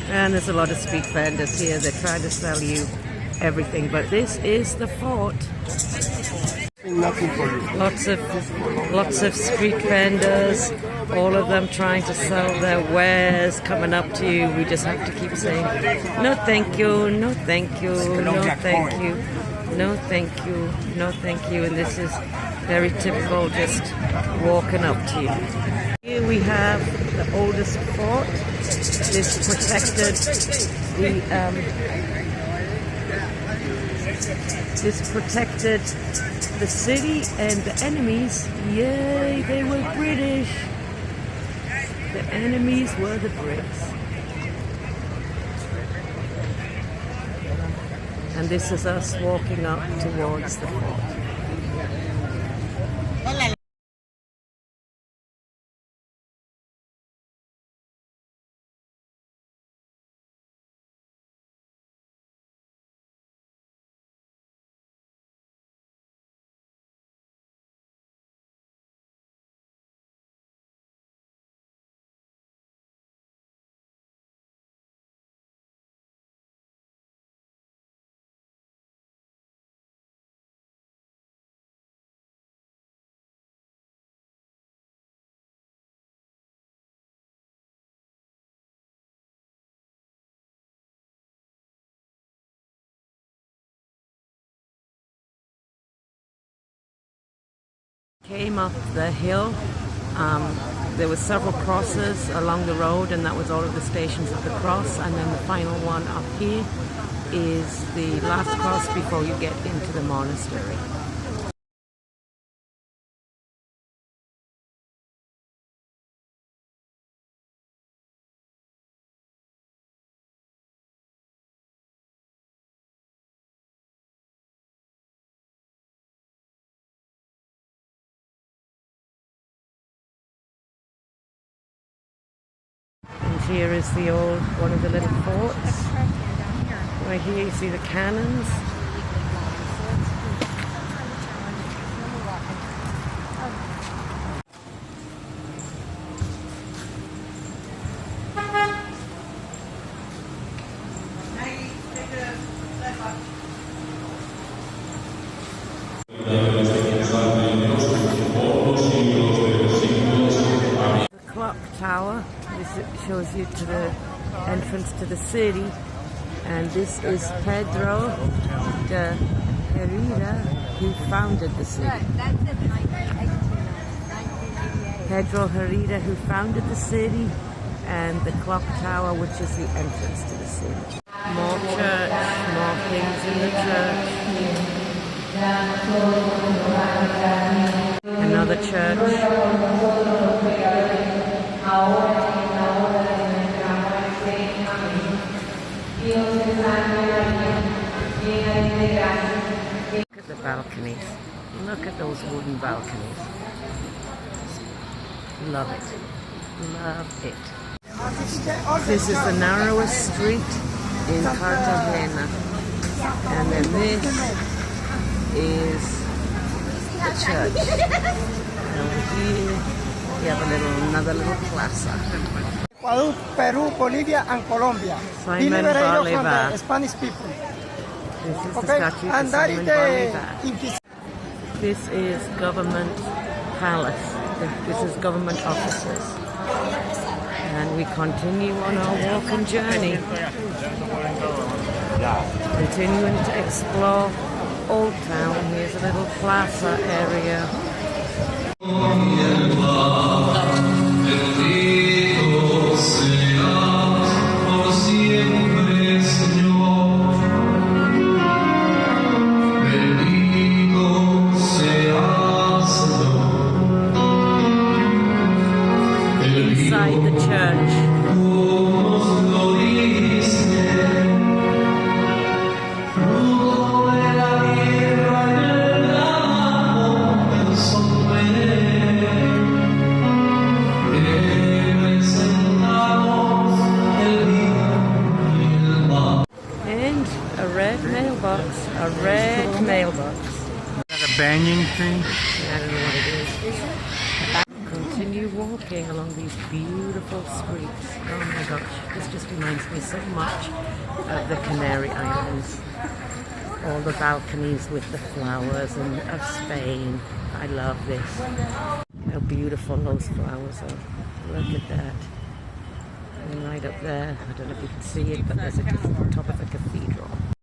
And there's a lot of street vendors here. They're trying to sell you everything, but this is the fort. Nothing for you. Lots of street vendors, all of them trying to sell their wares, coming up to you. We just have to keep saying, no thank you, no thank you, no thank you, no thank you, no thank you. And this is very typical, just walking up to you. Here we have the oldest fort. This protected the city, and the enemies, yay, they were British. The enemies were the Brits. And this is us walking up towards the fort. Came up the hill. There were several crosses along the road, and that was all of the stations of the cross. And then the final one up here is the last cross before you get into the monastery. Here is the old, one of the little forts. Right here you see the cannons. The clock tower. This shows you to the entrance to the city, and this is Pedro de Herrera, who founded the city. Pedro Herrera, who founded the city, and the clock tower, which is the entrance to the city. More church, more things in the church. Another church. Look at the balconies. Look at those wooden balconies. Love it. Love it. This is the narrowest street in Cartagena. And then this is the church. And over here we have another little plaza. Ecuador, Peru, Bolivia, and Colombia. Simon Liberated from Bolivar. the Spanish people. This is Okay, the statue and of that is Simon the Bolivar. This is government palace. This is government offices. And we continue on our walking journey. Continuing to explore Old Town. Here's a little plaza area. Inside the church. And a red mailbox. A red mailbox. Is that a banyan tree? I don't know what it is. continue walking along these beautiful streets. Oh my gosh, this just reminds me so much of the Canary Islands. All the balconies with the flowers and of Spain. I love this. How beautiful those flowers are. Look at that. And right up there, I don't know if you can see it, but there's a top of a cathedral.